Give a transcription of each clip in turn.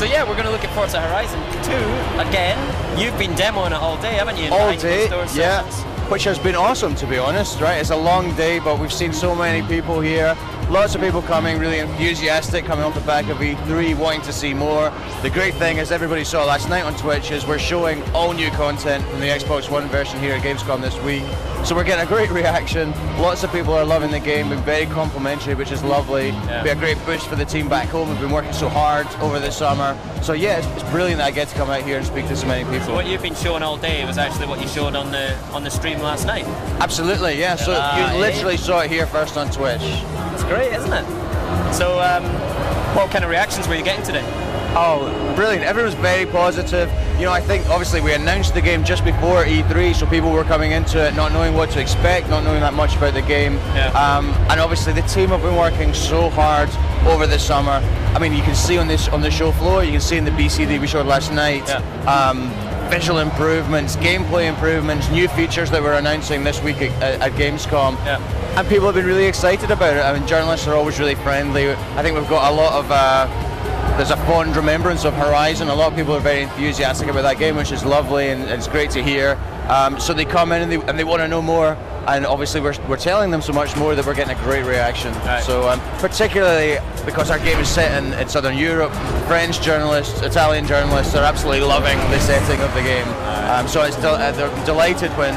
So yeah, we're going to look at Forza Horizon 2 again. You've been demoing it all day, haven't you? All day, yeah. Which has been awesome, to be honest, right? It's a long day, but we've seen so many people here. Lots of people coming, really enthusiastic, coming off the back of E3, wanting to see more. The great thing, as everybody saw last night on Twitch, is we're showing all new content from the Xbox One version here at Gamescom this week. So we're getting a great reaction. Lots of people are loving the game, been very complimentary, which is lovely. Yeah. Be a great boost for the team back home. We've been working so hard over the summer. So yeah, it's brilliant that I get to come out here and speak to so many people. So what you've been showing all day was actually what you showed on the stream last night? Absolutely, yeah. So you literally saw it here first on Twitch. It's great, isn't it? So what kind of reactions were you getting today? Oh, brilliant. Everyone's very positive. You know, I think obviously we announced the game just before E3, so people were coming into it not knowing what to expect, not knowing that much about the game. Yeah. And obviously the team have been working so hard over the summer. I mean, you can see on the show floor, you can see in the BCD we showed last night, visual improvements, gameplay improvements, new features that we're announcing this week at Gamescom. Yeah. And people have been really excited about it. I mean, journalists are always really friendly. I think we've got a lot of there's a fond remembrance of Horizon. A lot of people are very enthusiastic about that game, which is lovely and it's great to hear. So they come in and they want to know more, and obviously we're telling them so much more that we're getting a great reaction. Right. So particularly because our game is set in Southern Europe, French journalists, Italian journalists are absolutely loving the setting of the game. So they're delighted when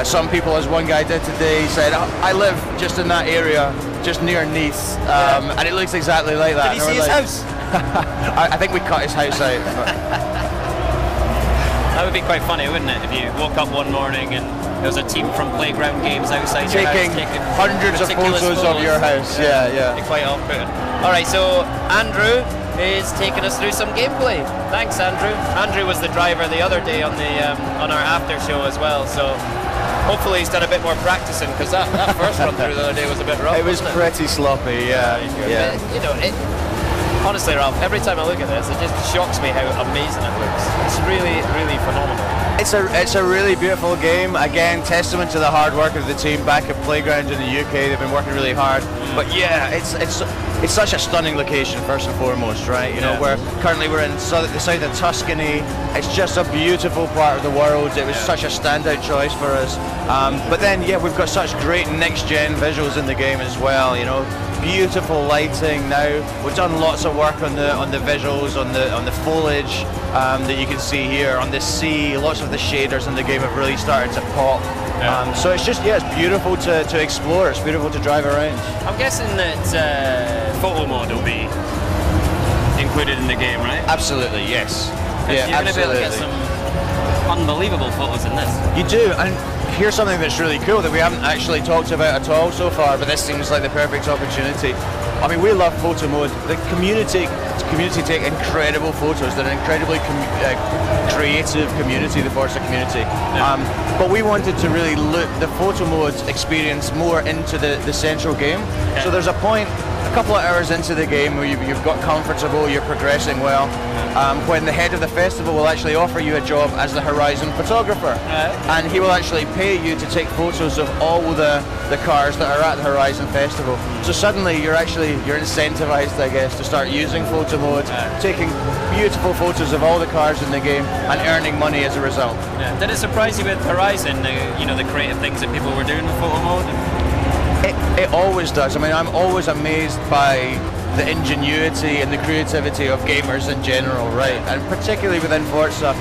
some people, as one guy did today, said, I live just in that area, just near Nice, and it looks exactly like that. Did he see his house? I think we cut his house out. That would be quite funny, wouldn't it, if you woke up one morning and there was a team from Playground Games outside your house taking hundreds of photos of your house. Yeah. It's quite off-putting. Alright, so Andrew is taking us through some gameplay. Thanks, Andrew. Andrew was the driver the other day on our after show as well, so hopefully he's done a bit more practicing, because that first run through the other day was a bit rough. It was pretty sloppy, yeah. You know, honestly, Ralph, every time I look at this, it just shocks me how amazing it looks. It's really, really phenomenal. It's a really beautiful game. Again, testament to the hard work of the team back at Playground in the UK. They've been working really hard. But yeah, it's such a stunning location, first and foremost, right? You know, currently we're in the south of Tuscany. It's just a beautiful part of the world. It was such a standout choice for us. But then, yeah, we've got such great next-gen visuals in the game as well. You know, beautiful lighting. Now we've done lots of work on the visuals, on the foliage that you can see here, on the sea. Lots of the shaders in the game have really started to pop. So it's just, it's beautiful to explore. It's beautiful to drive around. I'm guessing that photo mode will be included in the game, right? Absolutely, yes. Yeah, you're going to be able to get some unbelievable photos in this. You do, and here's something that's really cool that we haven't actually talked about at all so far, but this seems like the perfect opportunity. I mean, we love photo mode. The community take incredible photos. They're an incredibly creative community, the Forza community. But we wanted to really look the photo mode experience more into the central game. Okay. So there's a point, a couple of hours into the game, where you've got comfortable, you're progressing well, when the head of the festival will actually offer you a job as the Horizon photographer. And he will actually pay you to take photos of all the cars that are at the Horizon Festival. So suddenly you're incentivized, I guess, to start using photo mode, taking beautiful photos of all the cars in the game and earning money as a result. Did it surprise you with Horizon, the creative things that people were doing with photo mode? It always does. I mean, I'm always amazed by the ingenuity and the creativity of gamers in general, right? And particularly within Forza,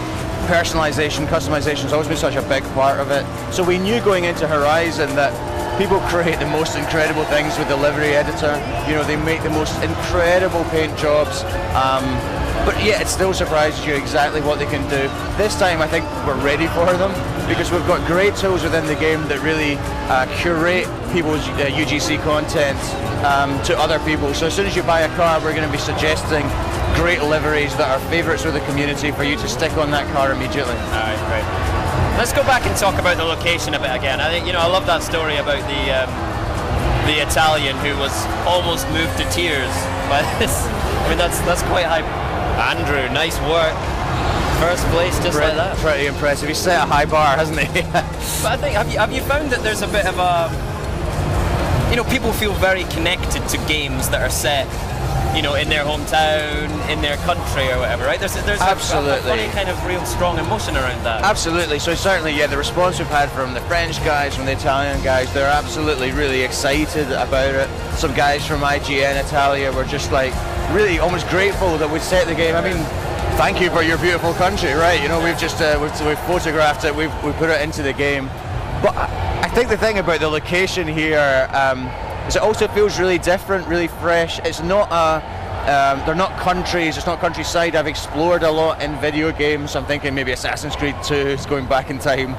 personalization, customization has always been such a big part of it. So we knew going into Horizon that people create the most incredible things with the livery editor. You know, they make the most incredible paint jobs. But yeah, it still surprises you exactly what they can do. This time I think we're ready for them, because we've got great tools within the game that really curate people's UGC content to other people. So as soon as you buy a car, we're going to be suggesting great liveries that are favourites with the community for you to stick on that car immediately. Alright, great. Let's go back and talk about the location a bit again. I think, I love that story about the Italian who was almost moved to tears by this. I mean, that's quite high. Andrew, nice work. First place, just like that. Pretty impressive. He's set a high bar, hasn't he? But I think, have you found that there's a bit of a, you know, people feel very connected to games that are set, you know, in their hometown, in their country or whatever, right? There's absolutely a kind of real strong emotion around that. Absolutely. So certainly, yeah, the response we've had from the French guys, from the Italian guys, they're absolutely really excited about it. Some guys from IGN Italia were just like really almost grateful that we set the game. I mean, thank you for your beautiful country, right? You know, we've just we've photographed it, we've put it into the game. But I think the thing about the location here is it also feels really different, really fresh. It's not they're not countries, it's not countryside. I've explored a lot in video games. I'm thinking maybe Assassin's Creed 2, it's going back in time,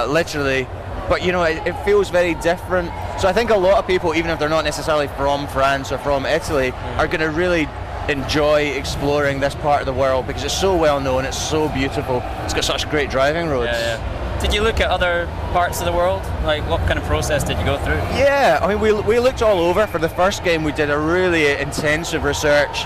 literally. But you know, it feels very different. So I think a lot of people, even if they're not necessarily from France or from Italy, are going to really enjoy exploring this part of the world because it's so well known, it's so beautiful, it's got such great driving roads. Did you look at other parts of the world? Like, what kind of process did you go through? Yeah, I mean, we looked all over. For the first game, we did a really intensive research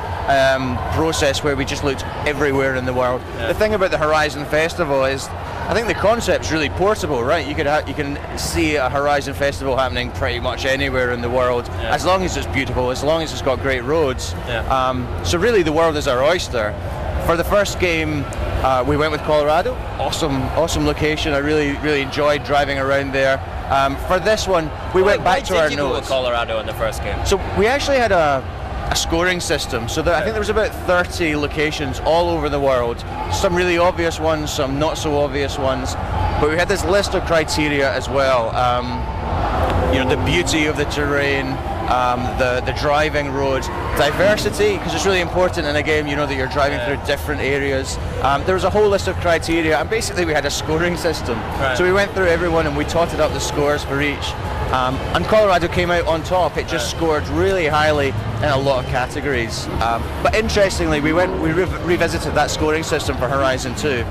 process where we just looked everywhere in the world. The thing about the Horizon Festival is, I think the concept's really portable, right? You can see a Horizon Festival happening pretty much anywhere in the world, as long as it's beautiful, as long as it's got great roads. So really, the world is our oyster. For the first game, we went with Colorado. Awesome location. I really enjoyed driving around there. For this one, we went back to our notes. Why did you go with Colorado in the first game? So we actually had a scoring system. So I think there was about 30 locations all over the world. Some really obvious ones, some not so obvious ones. But we had this list of criteria as well. You know, the beauty of the terrain, the driving road, diversity, because it's really important in a game, you know, that you're driving through different areas. There was a whole list of criteria, and basically we had a scoring system. So we went through everyone and we totted up the scores for each. And Colorado came out on top. It just scored really highly in a lot of categories. But interestingly, we revisited that scoring system for Horizon 2.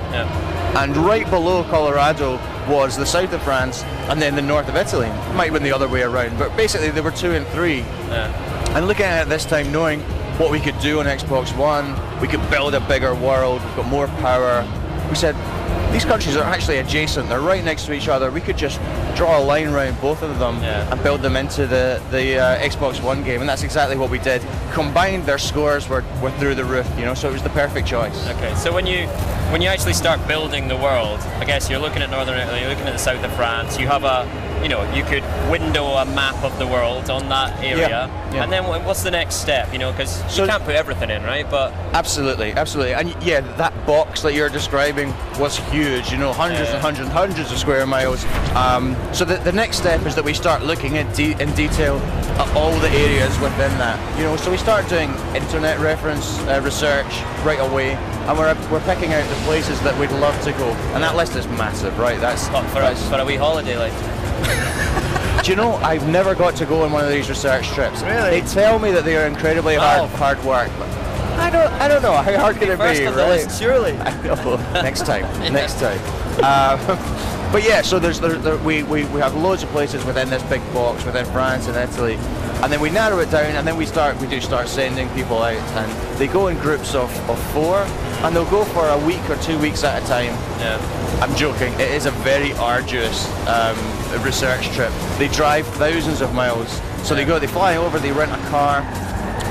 And right below Colorado was the south of France and then the north of Italy. It might have been the other way around, but basically they were 2 and 3. And looking at it this time, knowing what we could do on Xbox One, we could build a bigger world, we've got more power. We said, these countries are actually adjacent, they're right next to each other. We could just draw a line around both of them and build them into the Xbox One game, and that's exactly what we did. Combined, their scores were through the roof, you know, so it was the perfect choice. Okay, so when you actually start building the world, I guess you're looking at Northern Italy, you're looking at the south of France, you have you could window a map of the world on that area, and then what's the next step, you know, because you can't put everything in, right? But Absolutely, and yeah, that box that you're describing was huge, you know, hundreds and hundreds of square miles. So the next step is that we start looking in detail at all the areas within that, you know, so we start doing internet reference research right away, and we're picking out the places that we'd love to go, and that list is massive, right? That's for a wee holiday, like. Do you know, I've never got to go on one of these research trips. Really? They tell me that they are incredibly hard work, but I don't know, how hard can it be, First on the list, surely. I know. Next time. But yeah, so we have loads of places within this big box, within France and Italy, and then we narrow it down, and then we do start sending people out, and they go in groups of 4, and they'll go for a week or 2 weeks at a time. I'm joking, it is a very arduous research trip. They drive thousands of miles, so they fly over, they rent a car,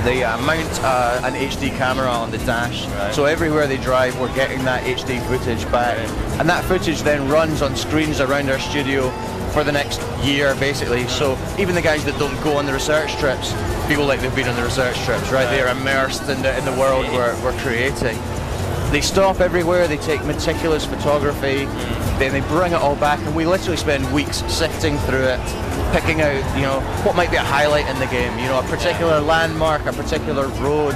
they mount an HD camera on the dash, so everywhere they drive we're getting that HD footage back, and that footage then runs on screens around our studio for the next year basically. So even the guys that don't go on the research trips feel like they've been on the research trips, right? They're immersed in the world we're creating. They stop everywhere, they take meticulous photography, then they bring it all back, and we literally spend weeks sifting through it, picking out, you know, what might be a highlight in the game, you know, a particular landmark, a particular road,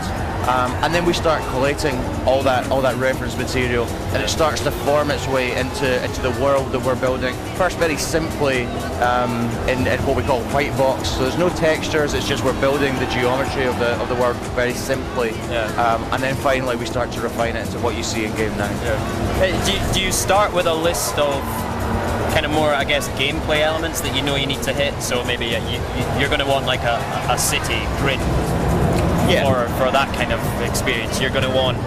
and then we start collating all that reference material, and it starts to form its way into the world that we're building. First, very simply, in what we call white box. So there's no textures. It's just we're building the geometry of the world very simply, and then finally we start to refine it into what you see in game now. Do you start with a list of kind of more, I guess, gameplay elements that you know you need to hit? So maybe you're going to want like a city grid. For that kind of experience, you're going to want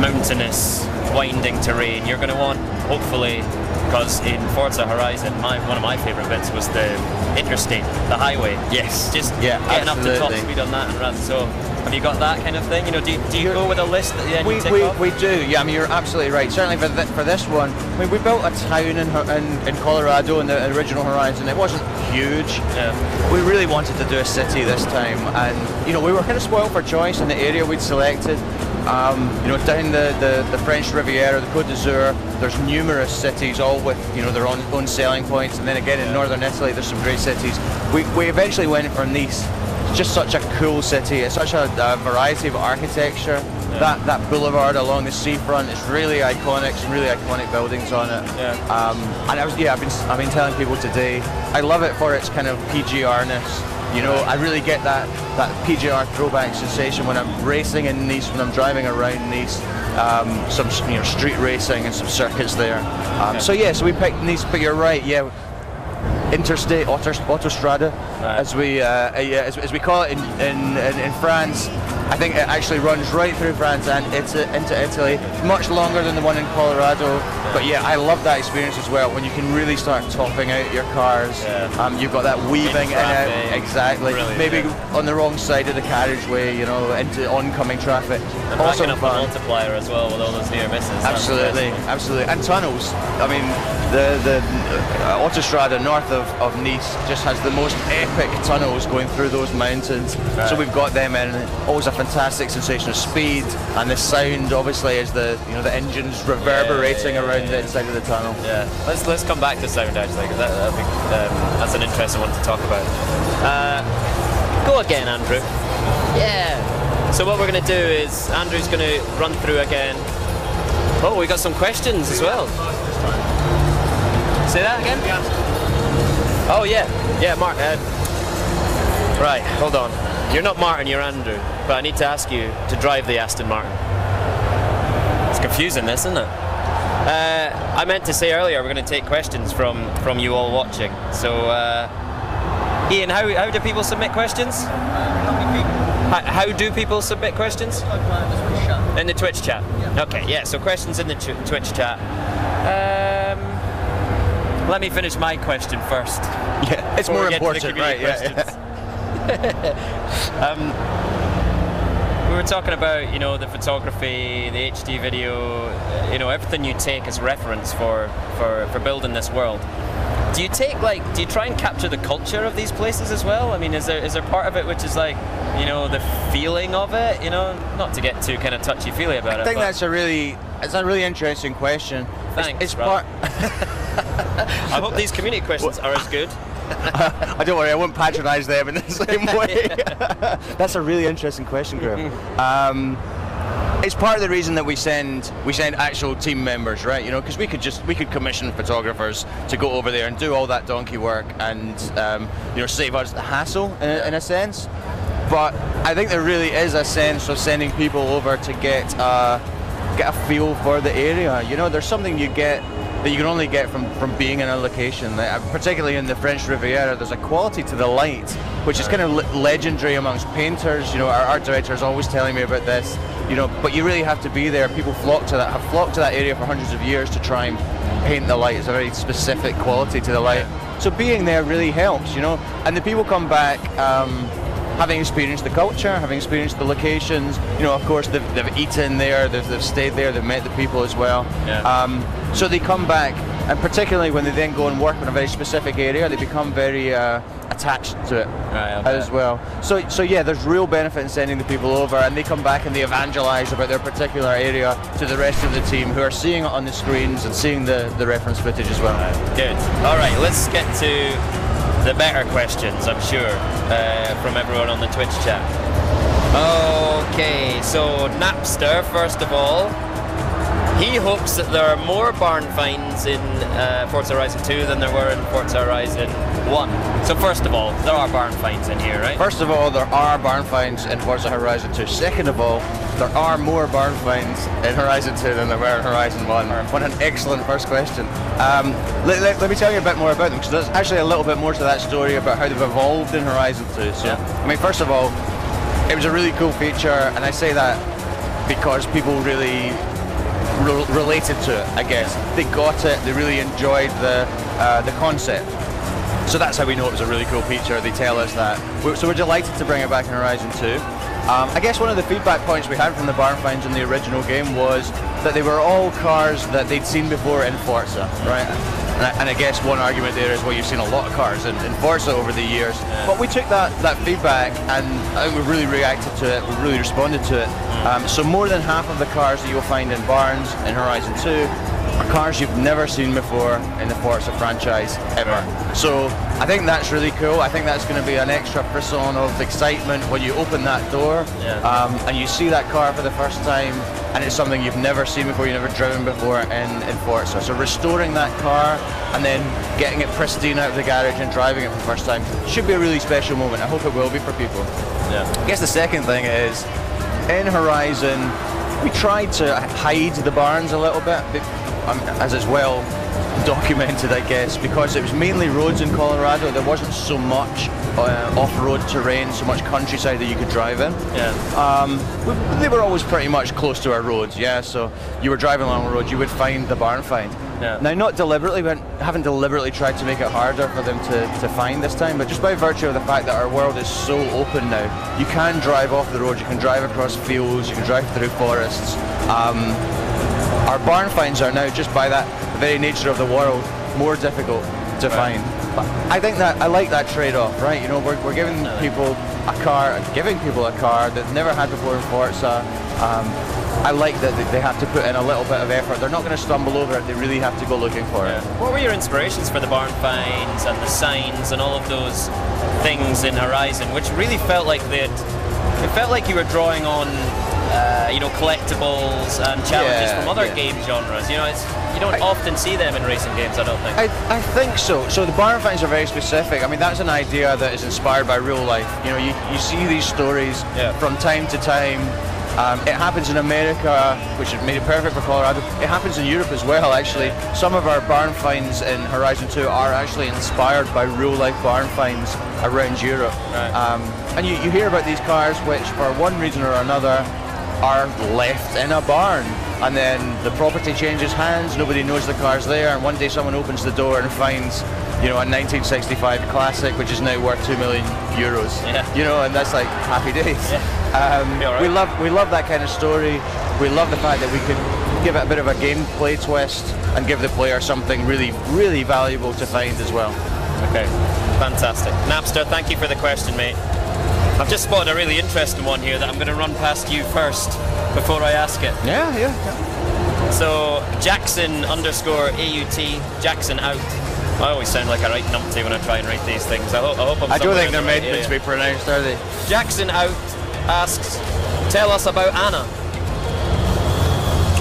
mountainous, winding terrain. You're going to want, hopefully, because in Forza Horizon, one of my favourite bits was the interstate, the highway. Yes. Just yeah, getting absolutely. up to top speed on that and run. So have you got that kind of thing? You know, do you go with a list that then you tick off? We do. Yeah, I mean, you're absolutely right. Certainly for this one, I mean, we built a town in Colorado in the original Horizon. It wasn't huge. Yeah. We really wanted to do a city this time, and you know, we were kind of spoiled for choice in the area we'd selected. You know, down the French Riviera, the Côte d'Azur, there's numerous cities, all with, you know, their own selling points. And then again in northern Italy, there's some great cities. We eventually went for Nice. It's just such a cool city. It's such a variety of architecture. Yeah. That boulevard along the seafront is really iconic. Some really iconic buildings on it. Yeah. And I've been telling people today, I love it for its kind of PGR-ness. You know, I really get that PGR throwback sensation when I'm racing in Nice, when I'm driving around Nice. Some, you know, street racing and some circuits there. So yeah, so we picked Nice, but you're right. Yeah, interstate autostrada, right, as we call it in France. I think it actually runs right through France and into Italy. Much longer than the one in Colorado. But yeah, I love that experience as well, when you can really start topping out your cars. Yeah. You've got that weaving in it. Exactly. Brilliant, maybe on the wrong side of the carriageway, you know, into oncoming traffic. And backing up a multiplier as well with all those near misses. Absolutely, absolutely. And tunnels. I mean, the autostrada north of Nice just has the most epic tunnels going through those mountains. Right. So we've got them in. Always a fantastic sensation of speed, and the sound obviously is the engines reverberating around the inside of the tunnel. Yeah, let's come back to sound actually, because that's an interesting one to talk about. Go again, Andrew. Yeah. So what we're going to do is Andrew's going to run through again. Oh, we got some questions as well. Say that again? Oh yeah, Mark. Right, hold on. You're not Martin, you're Andrew, but I need to ask you to drive the Aston Martin. It's confusing, this, isn't it? I meant to say earlier we're going to take questions from you all watching. So, Ian, how do people submit questions? How do people submit questions? In the Twitch chat. Yeah. Okay, yeah. So questions in the Twitch chat. Let me finish my question first. Yeah, it's more important, right? Yeah. We were talking about, you know, the photography, the HD video, you know, everything you take as reference for building this world. Do you try and capture the culture of these places as well? I mean, is there part of it which is like, you know, the feeling of it, you know, not to get too kind of touchy-feely about it? I think that's a really interesting question. Thanks. It's part. I hope these community questions are as good. Don't worry, I won't patronise them in the same way. That's a really interesting question, Graham. It's part of the reason that we send actual team members, right? You know, because we could commission photographers to go over there and do all that donkey work and you know, save us the hassle in a sense. But I think there really is a sense of sending people over to get a feel for the area. You know, there's something you get that you can only get from being in a location. Particularly in the French Riviera, there's a quality to the light which is kind of legendary amongst painters. You know, our art director is always telling me about this. You know, but you really have to be there. People have flocked to that area for hundreds of years to try and paint the light. It's a very specific quality to the light. So being there really helps, you know. And the people come back having experienced the culture, having experienced the locations. You know, of course, they've eaten there, they've stayed there, they've met the people as well. Yeah. So they come back, and particularly when they then go and work in a very specific area, they become very attached to it as well. So yeah, there's real benefit in sending the people over, and they come back and they evangelize about their particular area to the rest of the team, who are seeing it on the screens and seeing the reference footage as well. Good. All right, let's get to the better questions, I'm sure, from everyone on the Twitch chat. Okay, so Napster, first of all, he hopes that there are more barn finds in Forza Horizon 2 than there were in Forza Horizon 1. So first of all, there are barn finds in here, right? First of all, there are barn finds in Forza Horizon 2. Second of all, there are more barn finds in Horizon 2 than there were in Horizon 1. What an excellent first question. Let me tell you a bit more about them, because there's actually a little bit more to that story about how they've evolved in Horizon 2. So, I mean, first of all, it was a really cool feature, and I say that because people really related to it, I guess. They got it, they really enjoyed the concept. So that's how we know it was a really cool feature. They tell us that. So we're delighted to bring it back in Horizon 2. I guess one of the feedback points we had from the barn finds in the original game was that they were all cars that they'd seen before in Forza, right? And I guess one argument there is, well, you've seen a lot of cars in Forza over the years. Yeah. But we took that feedback and we really reacted to it, we really responded to it. So more than half of the cars that you'll find in barns in Horizon 2 are cars you've never seen before in the Forza franchise ever. So I think that's really cool. I think that's going to be an extra frisson of excitement when you open that door and you see that car for the first time, and it's something you've never seen before, you've never driven before in Forza. So restoring that car and then getting it pristine out of the garage and driving it for the first time should be a really special moment. I hope it will be for people. Yeah. I guess the second thing is, in Horizon, we tried to hide the barns a little bit, as it's well documented, I guess, because it was mainly roads in Colorado. There wasn't so much off-road terrain, so much countryside that you could drive in. Yeah. They were always pretty much close to our roads, yeah, so you were driving along the road, you would find the barn find. Yeah. Now, not deliberately, we haven't deliberately tried to make it harder for them to find this time, but just by virtue of the fact that our world is so open now, you can drive off the road, you can drive across fields, you can drive through forests. Our barn finds are now, just by that very nature of the world, more difficult to find. But I think that I like that trade-off, right? You know, we're giving people a car, that they've never had before in Forza. I like that they have to put in a little bit of effort. They're not going to stumble over it. They really have to go looking for it. What were your inspirations for the barn finds and the signs and all of those things in Horizon, which really felt like it felt like you were drawing on you know, collectibles and challenges from other game genres. You know, you don't often see them in racing games, I don't think. I think so. So the barn finds are very specific. I mean, that's an idea that is inspired by real life. You know, you see these stories from time to time. It happens in America, which made it perfect for Colorado. It happens in Europe as well, actually. Some of our barn finds in Horizon 2 are actually inspired by real-life barn finds around Europe. Right. And you hear about these cars which, for one reason or another, are left in a barn. And then the property changes hands, nobody knows the car's there, and one day someone opens the door and finds, you know, a 1965 classic which is now worth €2 million. Yeah. You know, and that's like happy days. Yeah. We love that kind of story. We love the fact that we could give it a bit of a gameplay twist and give the player something really, really valuable to find as well. Okay, fantastic. Napster, thank you for the question, mate. I've just spotted a really interesting one here that I'm going to run past you first before I ask it. Yeah. So Jackson_AUT, Jackson out. I always sound like I write numpty when I try and write these things. I hope I'm I don't think they're meant to be pronounced, are they? Jackson out asks, tell us about Anna.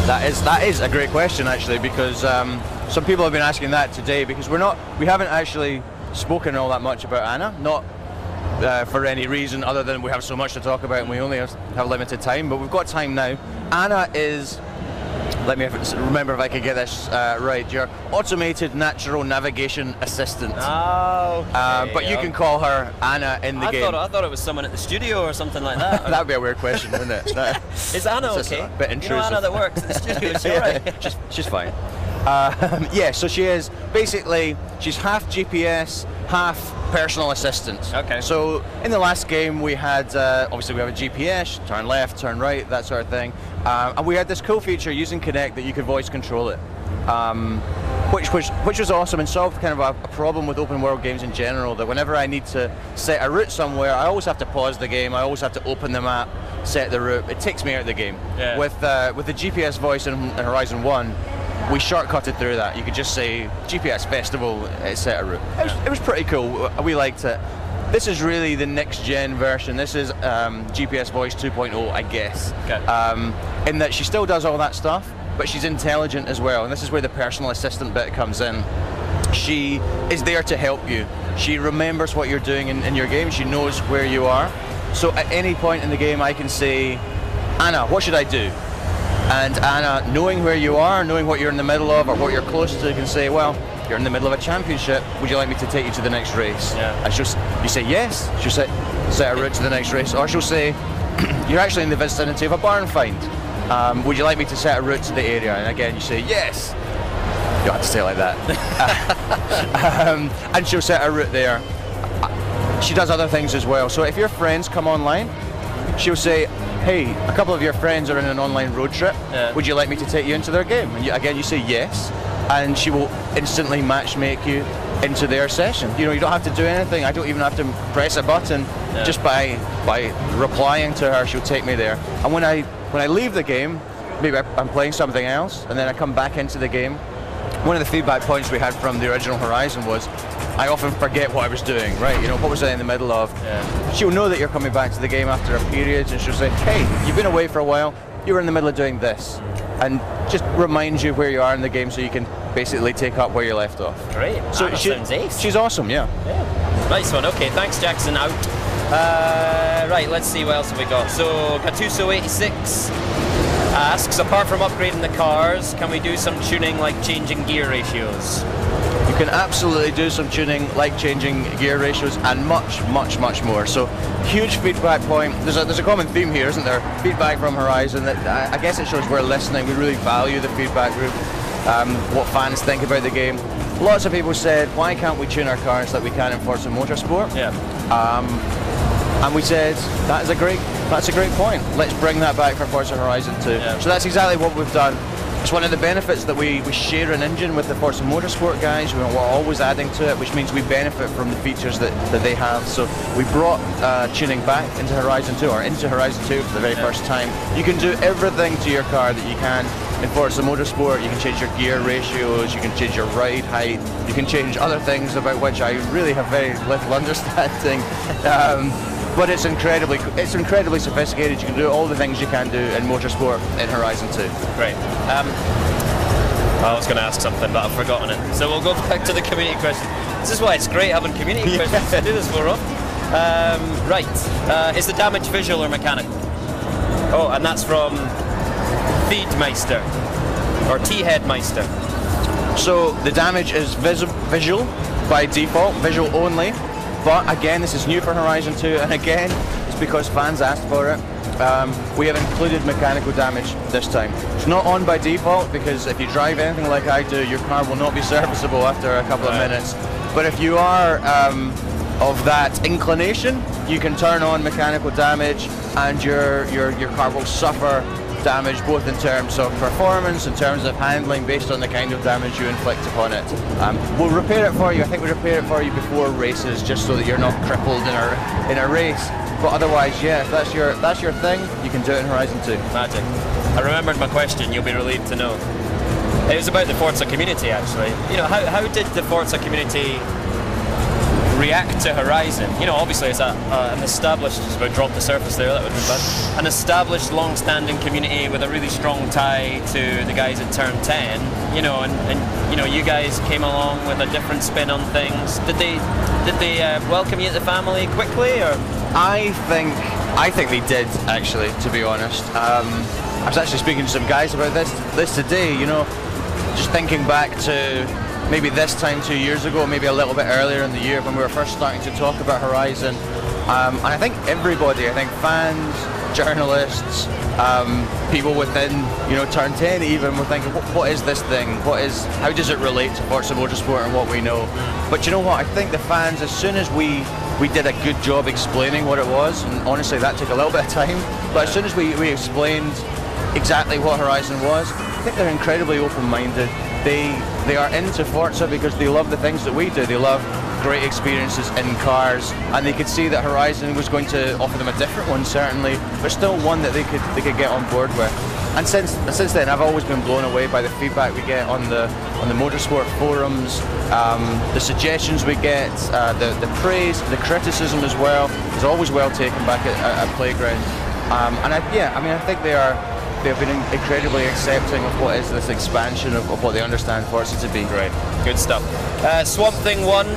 That is a great question, actually, because some people have been asking that today, because we haven't actually spoken all that much about Anna, not for any reason other than we have so much to talk about and we only have limited time, but we've got time now. Anna is, let me remember if I can get this right, your automated natural navigation assistant. Oh, okay, but you can call her Anna in the game. I thought it was someone at the studio or something like that. That'd be a weird question, wouldn't it? Is Anna okay? A bit intrusive. You know Anna that works at the studio, is she alright? She's fine. Yeah, so she is, basically, she's half GPS, half personal assistant. Okay. So in the last game we had, obviously we have a GPS, turn left, turn right, that sort of thing. And we had this cool feature using Kinect that you could voice control it. Which was awesome and solved kind of a problem with open world games in general, that whenever I need to set a route somewhere, I always have to pause the game, I always have to open the map, set the route. It takes me out of the game. Yeah. With the GPS voice in Horizon 1, we shortcutted through that. You could just say GPS Festival, set a route. It was pretty cool. We liked it. This is really the next gen version. This is GPS Voice 2.0, I guess. Okay. In that she still does all that stuff, but she's intelligent as well. And this is where the personal assistant bit comes in. She is there to help you. She remembers what you're doing in your game. She knows where you are. So at any point in the game, I can say, Anna, what should I do? And Anna, knowing where you are, knowing what you're in the middle of or what you're close to, can say, well, you're in the middle of a championship, would you like me to take you to the next race? Yeah. And you say yes, she'll set a route to the next race, or she'll say, you're actually in the vicinity of a barn find. would you like me to set a route to the area? And again, you say yes. You don't have to say it like that. And she'll set a route there. She does other things as well. So if your friends come online, she'll say, hey, a couple of your friends are in an online road trip. Would you like me to take you into their game? And again, you say yes, and she will instantly match make you into their session. You know, you don't have to do anything. I don't even have to press a button. Just by replying to her, she'll take me there. And when I leave the game, maybe I'm playing something else, and then I come back into the game. One of the feedback points we had from the original Horizon was, I often forget what I was doing, right? You know, what was I in the middle of? She'll know that you're coming back to the game after a period, and she'll say, hey, you've been away for a while, you were in the middle of doing this. And just remind you where you are in the game so you can basically take up where you left off. Great. So sounds ace. She's awesome, yeah. Nice one. Okay, thanks, Jackson. Out. Right, let's see what else have we got. So, Katuso86 asks, apart from upgrading the cars, can we do some tuning like changing gear ratios? You can absolutely do some tuning like changing gear ratios and much, much, much more. So huge feedback point. There's a common theme here, isn't there? Feedback from Horizon. That I guess it shows we're listening. We really value the feedback group, what fans think about the game. Lots of people said, why can't we tune our cars like we can in Forza Motorsport? And we said, that's a great point. Let's bring that back for Forza Horizon 2. So that's exactly what we've done. It's one of the benefits that we share an engine with the Forza Motorsport guys. We're always adding to it, which means we benefit from the features that they have. So we brought tuning back into Horizon 2, or into Horizon 2 for the very first time. You can do everything to your car that you can in Forza Motorsport. You can change your gear ratios, you can change your ride height, you can change other things about which I really have very little understanding. But it's incredibly sophisticated. You can do all the things you can do in Motorsport in Horizon 2. Great. I was going to ask something, but I've forgotten it. So we'll go back to the community question. This is why it's great having community questions to do this more often. Right. Is the damage visual or mechanical? Oh, and that's from Feedmeister, or T-Headmeister. So the damage is visual by default, visual only. But again, this is new for Horizon 2, and again, it's because fans asked for it. We have included mechanical damage this time. It's not on by default, because if you drive anything like I do, your car will not be serviceable after a couple of minutes. But if you are of that inclination, you can turn on mechanical damage, and your car will suffer damage both in terms of performance, in terms of handling, based on the kind of damage you inflict upon it. We'll repair it for you. I think we repair it for you before races, just so that you're not crippled in a race. But otherwise, yeah, if that's your thing, you can do it in Horizon 2. Magic. I remembered my question. You'll be relieved to know. It was about the Forza community, actually. You know, how did the Forza community react to Horizon? You know, obviously it's an established, just about dropped the surface there, that would be bad. An established, long-standing community with a really strong tie to the guys at Turn 10. You know, and you know, you guys came along with a different spin on things. Did they welcome you to the family quickly, or? I think they did, actually, to be honest. I was actually speaking to some guys about this today. You know, just thinking back to maybe this time 2 years ago, maybe a little bit earlier in the year when we were first starting to talk about Horizon. And I think everybody, fans, journalists, people within, you know, Turn 10 even, were thinking, what is this thing? How does it relate to Forza Motorsport and what we know? But you know what, I think the fans, as soon as we did a good job explaining what it was, and honestly that took a little bit of time, but as soon as we explained exactly what Horizon was, I think they're incredibly open-minded. They are into Forza because they love the things that we do. They love great experiences in cars, and they could see that Horizon was going to offer them a different one, certainly, but still one that they could get on board with. And since then, I've always been blown away by the feedback we get on the motorsport forums, the suggestions we get, the praise, the criticism as well is always well taken back at Playground. And I think they've been incredibly accepting of what is this expansion of what they understand Forza to be. Great, good stuff. Swamp Thing 1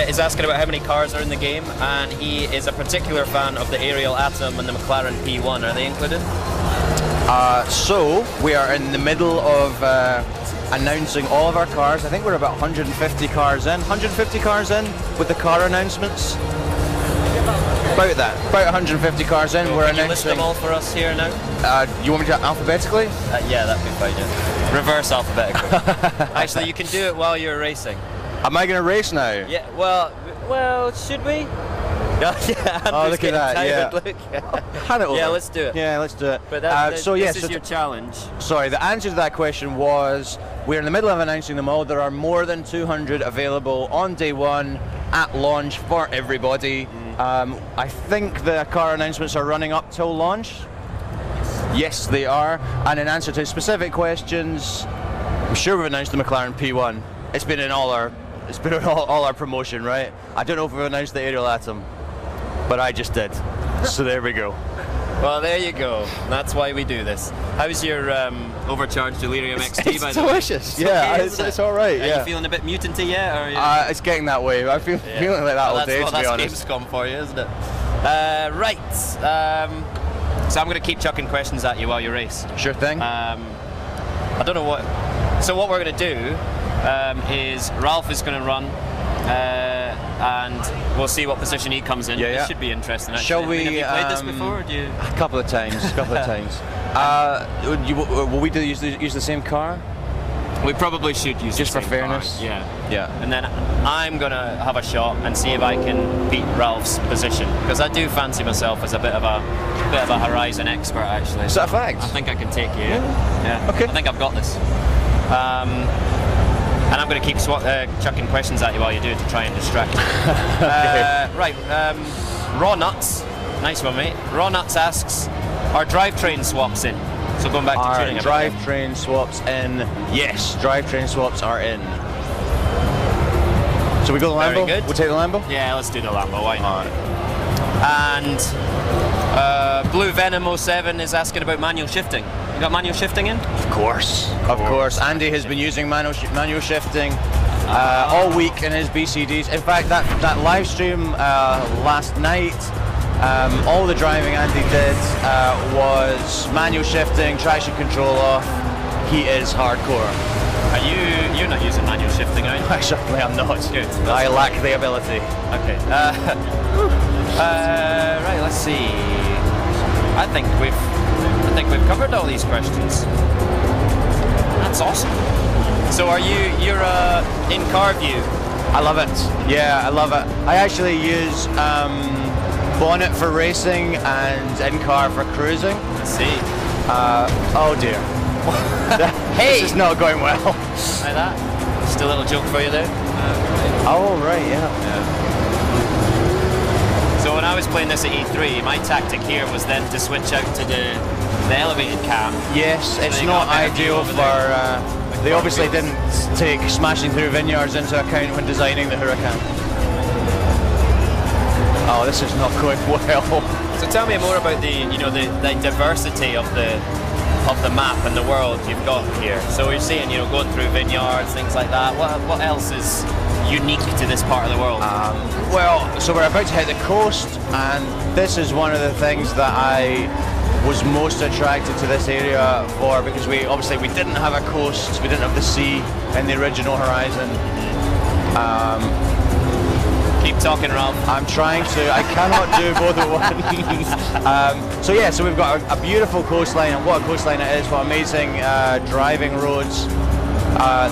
is asking about how many cars are in the game, and he is a particular fan of the Ariel Atom and the McLaren P1. Are they included? So we are in the middle of announcing all of our cars. I think we're about 150 cars in. 150 cars in with the car announcements. About that. About 150 cars in. So We're can you list announcing. them all for us here now? You want me to alphabetically? Yeah, that'd be fine. Yeah. Reverse alphabetical. Actually, you can do it while you're racing. Am I going to race now? Yeah. Well, should we? Yeah. Oh, look at that! Tired, Yeah. look. Hand it over. Yeah, let's do it. Yeah, let's do it. But this is your challenge. Sorry, the answer to that question was we're in the middle of announcing them all. There are more than 200 available on day one at launch for everybody. I think the car announcements are running up till launch. Yes, they are. And in answer to specific questions, I'm sure we've announced the McLaren P1. It's been in all our promotion, right? I don't know if we've announced the Aerial Atom, but I just did. So there we go. Well, there you go. That's why we do this. How's your overcharged delirium XT, by the way? Delicious. Yeah, it's all right. Are you feeling a bit mutanty yet? Or it's getting that way. I feel feeling like that all day, to be honest. That's Gamescom for you, isn't it? Right. So I'm going to keep chucking questions at you while you race. Sure thing. I don't know what. So what we're going to do is Ralph is going to run. And we'll see what position he comes in. Yeah. This should be interesting. Actually. Shall we? Have you played this before? Or do you? A couple of times. Will we use the same car? We probably should use just the for same fairness. car. Yeah. Yeah. And then I'm gonna have a shot and see if I can beat Ralph's position, because I do fancy myself as a bit of a Horizon expert, actually. Is that a fact? I think I can take you. Yeah. Okay. I think I've got this. And I'm going to keep chucking questions at you while you do it to try and distract you. Right, Raw Nuts, nice one, mate. Raw Nuts asks, are drivetrain swaps in? So going back to tuning. Are drivetrain swaps in? Yes, drivetrain swaps are in. So we go the Lambo? Very good. We'll take the Lambo? Yeah, let's do the Lambo, why not? And Blue Venom 07 is asking about manual shifting. You got manual shifting in? Of course. Andy has been using manual shifting all week in his BCDs. In fact, that live stream last night, all the driving Andy did was manual shifting, traction control off. He is hardcore. You're not using manual shifting, are you? I certainly am not. Good. I lack the ability. Okay. Right, let's see. I think we've covered all these questions. That's awesome. So you're in car view? I love it. Yeah, I love it. I actually use bonnet for racing and in car for cruising. Let's see. Oh dear. Hey! This is not going well. Like that. Just a little joke for you there. Oh right, yeah. So when I was playing this at E3, my tactic here was then to switch out to the elevated cam. Yes, it's not ideal for. They obviously didn't take smashing through vineyards into account when designing the Huracan. Oh, this is not going well. So tell me more about the diversity of the map and the world you've got here. So you're saying, going through vineyards, things like that. What else is unique to this part of the world? Well, so we're about to hit the coast, and this is one of the things that I was most attracted to this area for, because we didn't have a coast, we didn't have the sea in the original Horizon. Keep talking, Ralph. I'm trying to. I cannot do both at once. So we've got a beautiful coastline, and what a coastline it is! What amazing driving roads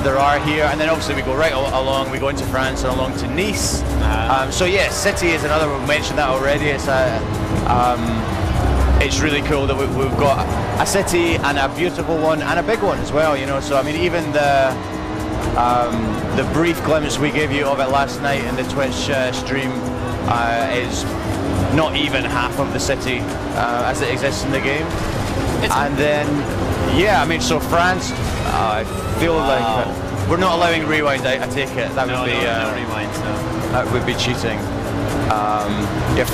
there are here, and then obviously we go right along. We go into France and along to Nice. City is another. We've mentioned that already. It's really cool that we've got a city and a beautiful one and a big one as well. So I mean, even the brief glimpse we gave you of it last night in the Twitch stream is not even half of the city as it exists in the game. And then, so France, I feel like we're not allowing rewind. I take it that would be no rewind. No. That would be cheating.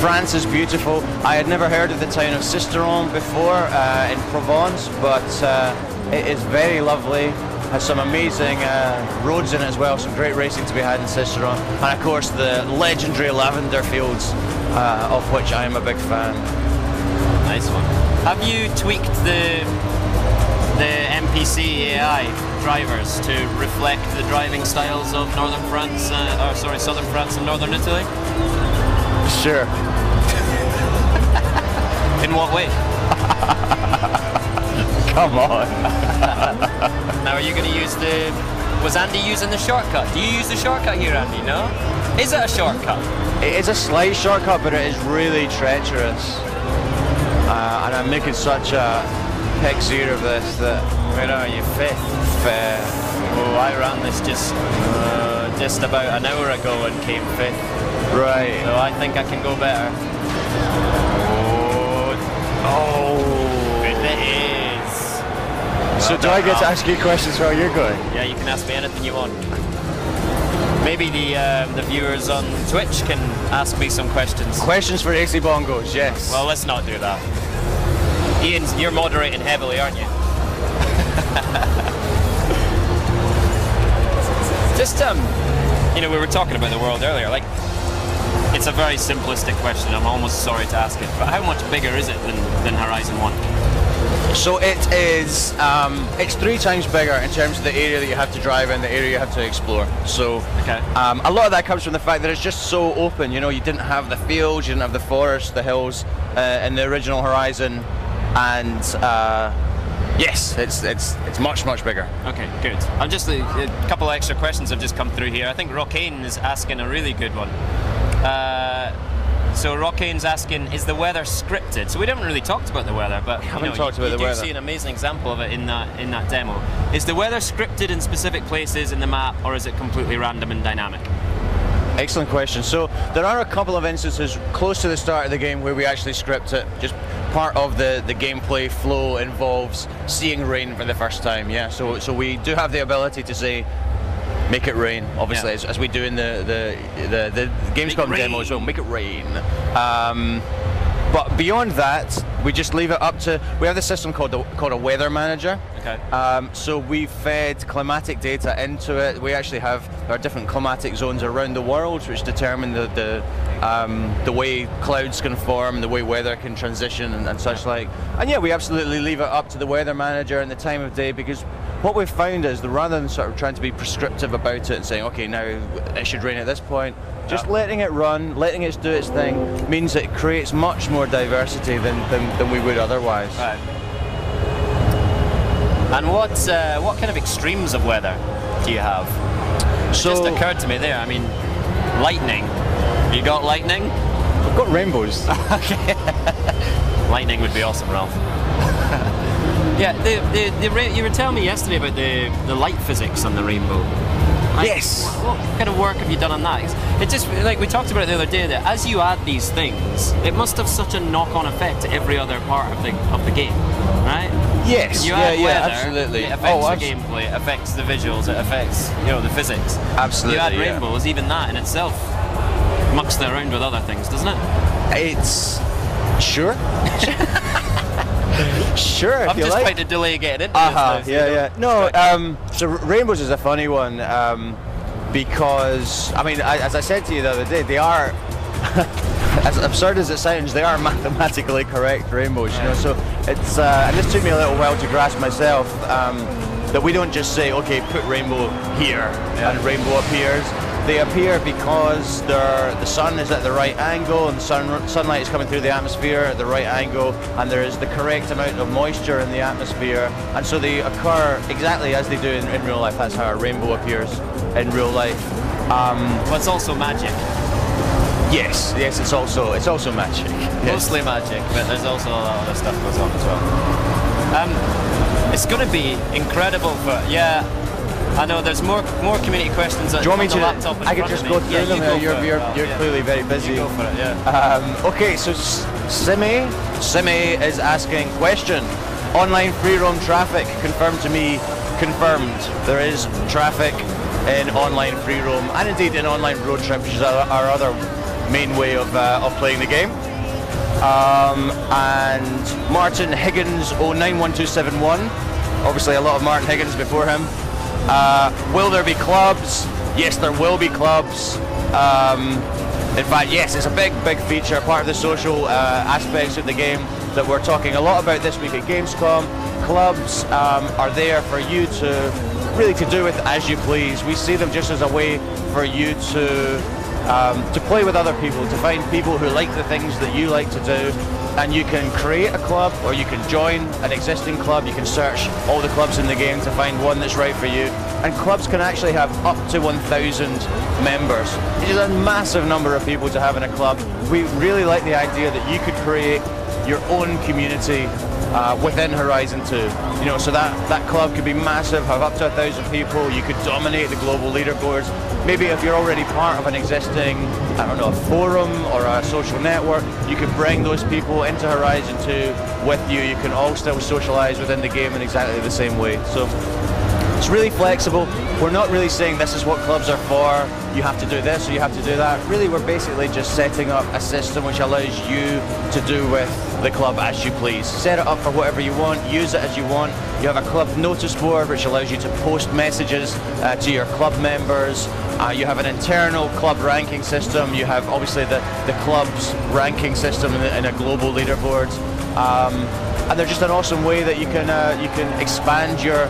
France is beautiful. I had never heard of the town of Sisteron before in Provence, but it is very lovely. Has some amazing roads in it as well, some great racing to be had in Sisteron, and of course the legendary lavender fields, of which I am a big fan. Nice one. Have you tweaked the NPC AI drivers to reflect the driving styles of southern France and northern Italy? Sure. what way? Come on. Now, are you going to use the... Was Andy using the shortcut? Do you use the shortcut here, Andy? No? Is it a shortcut? It is a slight shortcut, but it is really treacherous. And I'm making such a pick zero of this that... Where are you? Fifth? Oh, I ran this just about an hour ago and came fifth. Right. So I think I can go better. Oh. Good it is. So do I get to ask you questions while you're going? Yeah, you can ask me anything you want. Maybe the viewers on Twitch can ask me some questions. Questions for AC Bongos, yes. Well, let's not do that. Ian, you're moderating heavily, aren't you? Just, you know, we were talking about the world earlier. Like, it's a very simplistic question. I'm almost sorry to ask it, but how much bigger is it than Horizon 1? So it is, it's 3 times bigger in terms of the area that you have to drive in, the area you have to explore. So okay. A lot of that comes from the fact that it's just so open. You know, you didn't have the fields, you didn't have the forest, the hills in the original Horizon, and yes, it's much bigger. Okay, good. I'm just a couple of extra questions have just come through here. I think Rockane is asking a really good one. So Rockane's asking, is the weather scripted? So we haven't really talked about the weather, but we haven't talked about the weather. You do see an amazing example of it in that demo. Is the weather scripted in specific places in the map, or is it completely random and dynamic? Excellent question. So there are a couple of instances close to the start of the game where we actually script it. Just part of the gameplay flow involves seeing rain for the first time. Yeah. So we do have the ability to say, make it rain, obviously, yeah, as we do in the Gamescom demo as well. Make it rain. But beyond that, we just leave it up to. We have this system called a weather manager. Okay. So we fed climatic data into it. We actually have our different climatic zones around the world, which determine the way clouds can form, the way weather can transition, and such like. And yeah, we absolutely leave it up to the weather manager and the time of day, because what we've found is that rather than sort of trying to be prescriptive about it and saying, okay, now it should rain at this point, just letting it run, letting it do its thing, means that it creates much more diversity than we would otherwise. Right. And what kind of extremes of weather do you have? So, it just occurred to me there, I mean, lightning. You got lightning? I've got rainbows. Okay. Lightning would be awesome, Ralph. Yeah, you were telling me yesterday about the light physics on the rainbow. Yes. What kind of work have you done on that? It just, like we talked about it the other day, that as you add these things, it must have such a knock-on effect to every other part of the game, right? Yes. You add weather, absolutely. It affects the gameplay, it affects the visuals, it affects the physics. Absolutely. You add rainbows, even that in itself mucks it around with other things, doesn't it? It's sure. Sure, I'm just trying to delay getting into this. Yeah. No, so rainbows is a funny one because, I mean, as I said to you the other day, they are, as absurd as it sounds, they are mathematically correct rainbows. You know, so it's and this took me a little while to grasp myself that we don't just say, okay, put rainbow here and rainbow appears. They appear because the sun is at the right angle and sunlight is coming through the atmosphere at the right angle, and there is the correct amount of moisture in the atmosphere, and so they occur exactly as they do in real life. That's how a rainbow appears in real life. But it's also magic. Yes, it's also magic. Yes. Mostly magic, but there's also a lot of other stuff goes on as well. It's going to be incredible for I know there's more community questions. Do you want me to? Laptop I can just go through them. You're clearly very busy. You go for it, yeah. Okay, so Simi is asking question. Online free roam traffic confirmed to me. Confirmed. There is traffic in online free roam and indeed in online road trip, which is our other main way of playing the game. And Martin Higgins 091271. Obviously, a lot of Martin Higgins before him. Will there be clubs? Yes, there will be clubs. In fact, yes, it's a big feature, part of the social aspects of the game that we're talking a lot about this week at Gamescom. Clubs are there for you to really to do with as you please. We see them just as a way for you to to play with other people, to find people who like the things that you like to do. And you can create a club, or you can join an existing club. You can search all the clubs in the game to find one that's right for you. And clubs can actually have up to 1,000 members, which is a massive number of people to have in a club. We really like the idea that you could create your own community within Horizon 2. You know, so that club could be massive, have up to 1,000 people. You could dominate the global leaderboards. Maybe if you're already part of an existing, I don't know, a forum or a social network, you could bring those people into Horizon 2 with you. You can all still socialize within the game in exactly the same way. So it's really flexible. We're not really saying this is what clubs are for, you have to do this or you have to do that. Really, we're basically just setting up a system which allows you to do with the club as you please. Set it up for whatever you want, use it as you want. You have a club notice board which allows you to post messages to your club members. You have an internal club ranking system. You have obviously the club's ranking system in a global leaderboard. And they're just an awesome way that you can expand your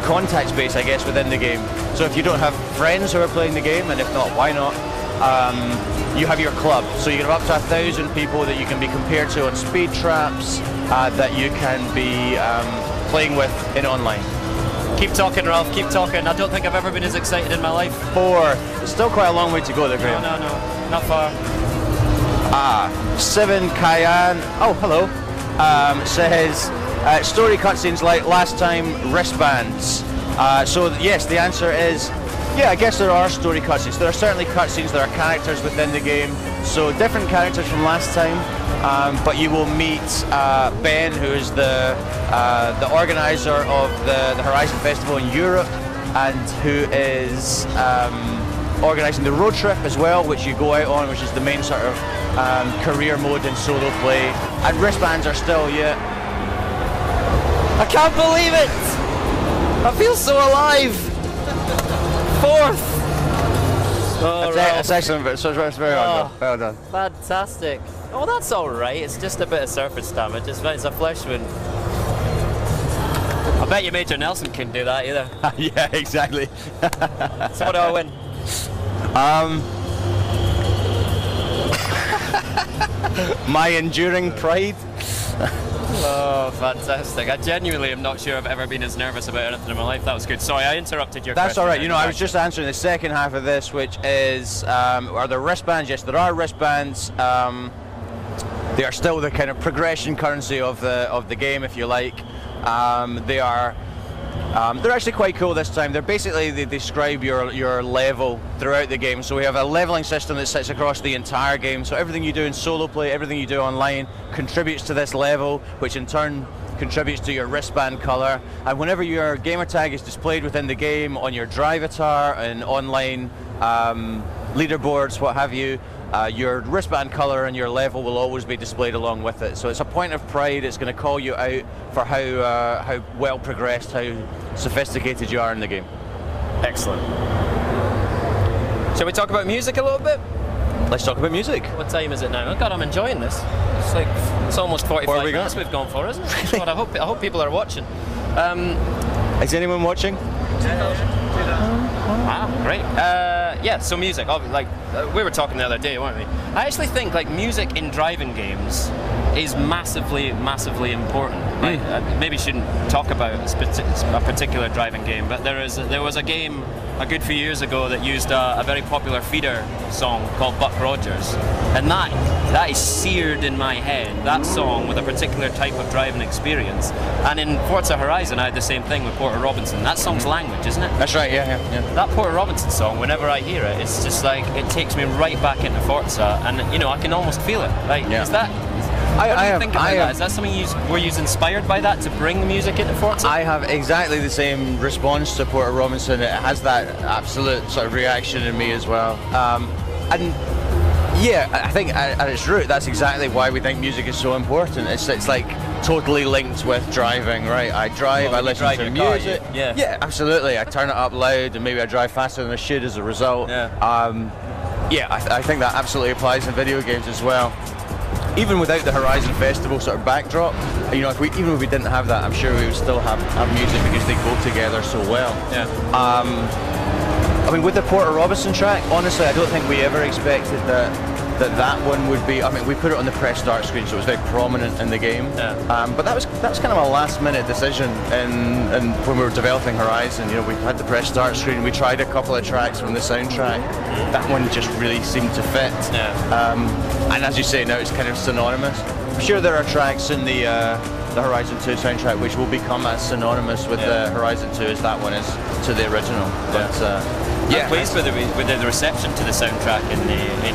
contact base, I guess, within the game. So if you don't have friends who are playing the game, and if not, why not? You have your club. So you have up to 1,000 people that you can be compared to on speed traps, that you can be playing with in online. Keep talking, Ralph, keep talking. I don't think I've ever been as excited in my life. 4. It's still quite a long way to go there, Graham. No, not far. 7 Cayenne. Oh, hello. Says story cutscenes like last time, wristbands. So yes, the answer is yeah, I guess there are story cutscenes. There are certainly cutscenes, there are characters within the game. So different characters from last time, but you will meet Ben, who is the organizer of the Horizon Festival in Europe, and who is organising the road trip as well, which you go out on, which is the main sort of career mode in solo play. And wristbands are still, yeah. I can't believe it! I feel so alive! 4th! Oh, that's excellent, it's very well done. Well done. Fantastic. Oh, that's alright, it's just a bit of surface damage, it's a flesh wound. I bet you Major Nelson couldn't do that either. Yeah, exactly. So what do I win? My enduring pride. Oh, fantastic. I genuinely am not sure I've ever been as nervous about anything in my life. That was good. Sorry, I interrupted your question. That's all right. You know, I was just answering the second half of this, which is, are there wristbands? Yes, there are wristbands. They are still the kind of progression currency of the game, if you like. They're actually quite cool this time. They describe your level throughout the game. So we have a leveling system that sits across the entire game. So everything you do in solo play, everything you do online contributes to this level, which in turn contributes to your wristband color. And whenever your gamer tag is displayed within the game on your Drivatar and online leaderboards, what have you, your wristband color and your level will always be displayed along with it. So it's a point of pride. It's going to call you out for how well progressed, how sophisticated you are in the game. Excellent. Shall we talk about music a little bit? Let's talk about music. What time is it now? Oh God, I'm enjoying this. It's almost 45 minutes we've gone for, isn't it? God, I hope people are watching. Is anyone watching? Wow, great. Yeah, so music, like we were talking the other day, weren't we? I actually think like music in driving games is massively important. Right? Maybe shouldn't talk about a particular driving game, but there was a game a good few years ago that used a very popular feeder song called Buck Rogers, and that is seared in my head, that song with a particular type of driving experience. And in Forza Horizon I had the same thing with Porter Robinson. That song's language, isn't it? That's right, yeah. That Porter Robinson song, whenever I hear it, it's just like, it takes me right back into Forza, and you know, I can almost feel it. Like, is that... Is that something were you inspired by that to bring the music into Forza? I have exactly the same response to Porter Robinson. It has that absolute sort of reaction in me as well. And yeah, I think at its root, that's exactly why we think music is so important. It's like totally linked with driving, right? I drive, I listen to music. Yeah, absolutely. I turn it up loud, and maybe I drive faster than I should as a result. I think that absolutely applies in video games as well. Even without the Horizon Festival sort of backdrop, you know, even if we didn't have that, I'm sure we would still have music because they go together so well. I mean, with the Porter Robinson track, honestly, I don't think we ever expected that one would be. I mean, we put it on the press start screen, so it was very prominent in the game. Yeah. But that was kind of a last-minute decision, and when we were developing Horizon, you know, we had the press start screen. We tried a couple of tracks from the soundtrack. That one just really seemed to fit. Yeah. And as you say, now it's kind of synonymous. I'm sure there are tracks in the Horizon 2 soundtrack which will become as synonymous with the Horizon 2 as that one is to the original. But I'm pleased with the reception to the soundtrack in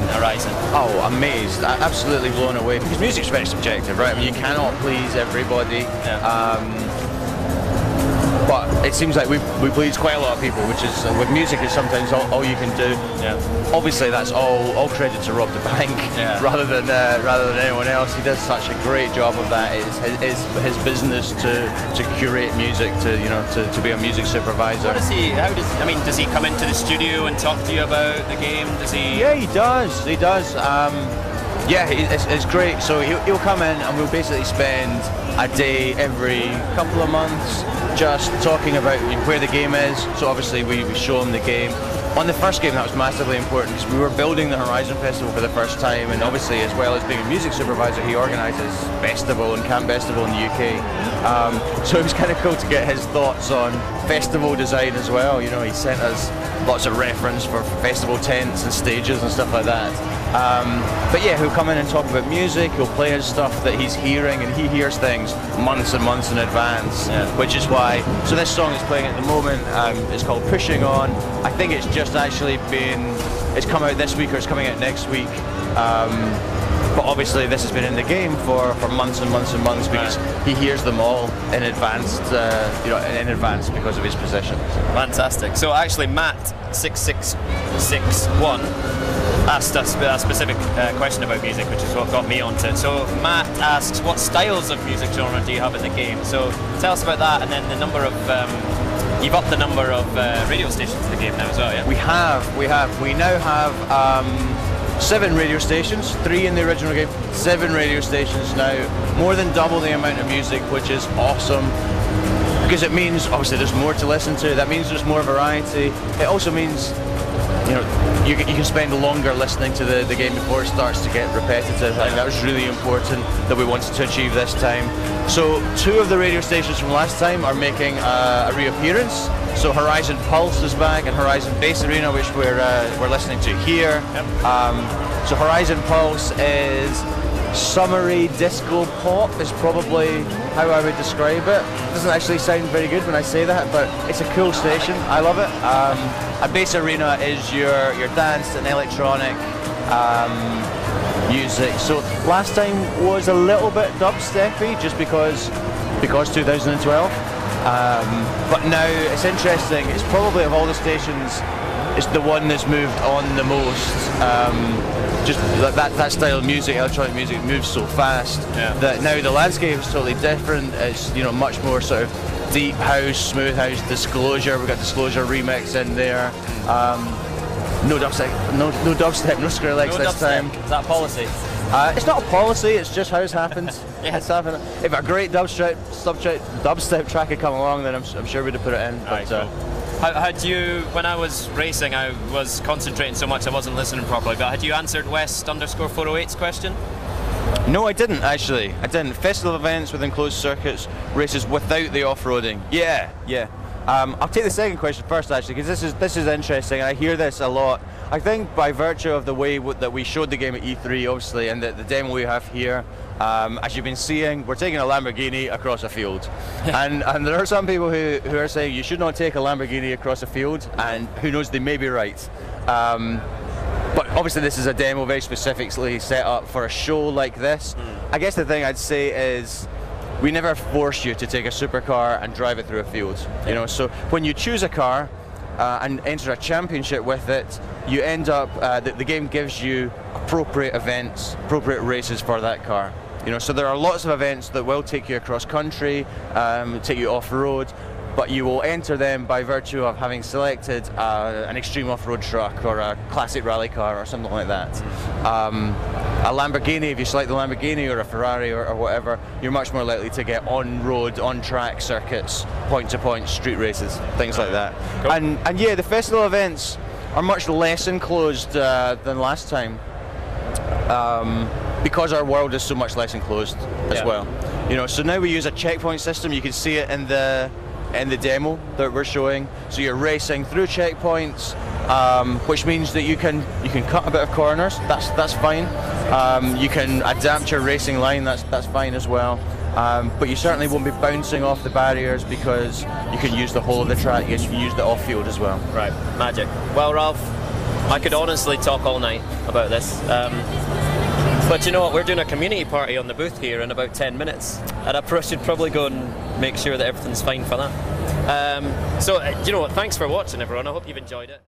Horizon. Oh, amazed! Absolutely blown away. Because music's very subjective, right? I mean, you cannot please everybody. Yeah. But it seems like we please quite a lot of people, which is with music is sometimes all you can do. Yeah. Obviously, that's all credit to Rob the Bank, rather than anyone else. He does such a great job of that. It's his business to curate music, to be a music supervisor. What does he? Does he come into the studio and talk to you about the game? Does he? Yeah, he does. He does. Yeah, it's great. So he'll come in and we'll basically spend a day every couple of months just talking about where the game is. So obviously we show him the game. On the first game that was massively important because we were building the Horizon Festival for the first time, and obviously as well as being a music supervisor he organises Festival and Camp Festival in the UK. So it was kind of cool to get his thoughts on festival design as well. You know, he sent us lots of reference for festival tents and stages and stuff like that. But yeah, he'll come in and talk about music, he'll play his stuff that he's hearing, and he hears things months and months in advance, which is why, so this song is playing at the moment, it's called Pushing On. I think it's just actually it's come out this week or it's coming out next week. But obviously this has been in the game for months and months and months because he hears them all in advance, in advance because of his position. Fantastic. So actually Matt6661 asked us a specific question about music, which is what got me onto it. So Matt asks, what styles of music genre do you have in the game? So tell us about that, and then the number of, you've upped the number of radio stations in the game now as well, yeah? We now have 7 radio stations, 3 in the original game, 7 radio stations now, more than double the amount of music, which is awesome. Because it means, obviously there's more to listen to, that means there's more variety. It also means, you can spend longer listening to the game before it starts to get repetitive. I think that was really important that we wanted to achieve this time. So 2 of the radio stations from last time are making a reappearance. So Horizon Pulse is back and Horizon Bass Arena, which we're listening to here. Yep. So Horizon Pulse is summery disco pop is probably how I would describe it. It doesn't actually sound very good when I say that, but it's a cool station. I love it. A Bass Arena is your dance and electronic music. So last time was a little bit dubsteppy just because 2012. But now it's interesting. It's probably of all the stations, it's the one that's moved on the most. Just that style of music, electronic music, moves so fast that now the landscape is totally different. It's much more sort of deep house, smooth house, Disclosure. We've got Disclosure remix in there. No dubstep, no Skrillex this time. Is that policy? It's not a policy, it's just how it's happened. It's happened. If a great dubstep track had come along, then I'm sure we'd have put it in. But, cool. Had you, when I was racing, I was concentrating so much I wasn't listening properly, but had you answered West_408's question? No, I didn't actually. I didn't. Festival events with enclosed circuits, races without the off-roading. Yeah. I'll take the second question first actually, because this is interesting, and I hear this a lot. I think by virtue of the way that we showed the game at E3, obviously, and the demo we have here, as you've been seeing, we're taking a Lamborghini across a field. and there are some people who are saying you should not take a Lamborghini across a field, and who knows, they may be right. But obviously this is a demo very specifically set up for a show like this. I guess the thing I'd say is, we never force you to take a supercar and drive it through a field. So when you choose a car and enter a championship with it, you end up, the game gives you appropriate events, appropriate races for that car. So there are lots of events that will take you across country, take you off-road. but you will enter them by virtue of having selected an extreme off-road truck or a classic rally car or something like that. A Lamborghini, if you select the Lamborghini, or a Ferrari or whatever, you're much more likely to get on-road, on-track circuits, point-to-point street races, things like that. Cool. And yeah, the festival events are much less enclosed than last time, because our world is so much less enclosed as well. You know, so now we use a checkpoint system. You can see it in the demo that we're showing. So you're racing through checkpoints, which means that you can cut a bit of corners. That's fine. You can adapt your racing line. That's fine as well. But you certainly won't be bouncing off the barriers because you can use the whole of the track. You can use the off-field as well. Right, magic. Well, Ralph, I could honestly talk all night about this. But you know what, we're doing a community party on the booth here in about 10 minutes, and I should probably go and make sure that everything's fine for that. So, you know what, thanks for watching, everyone. I hope you've enjoyed it.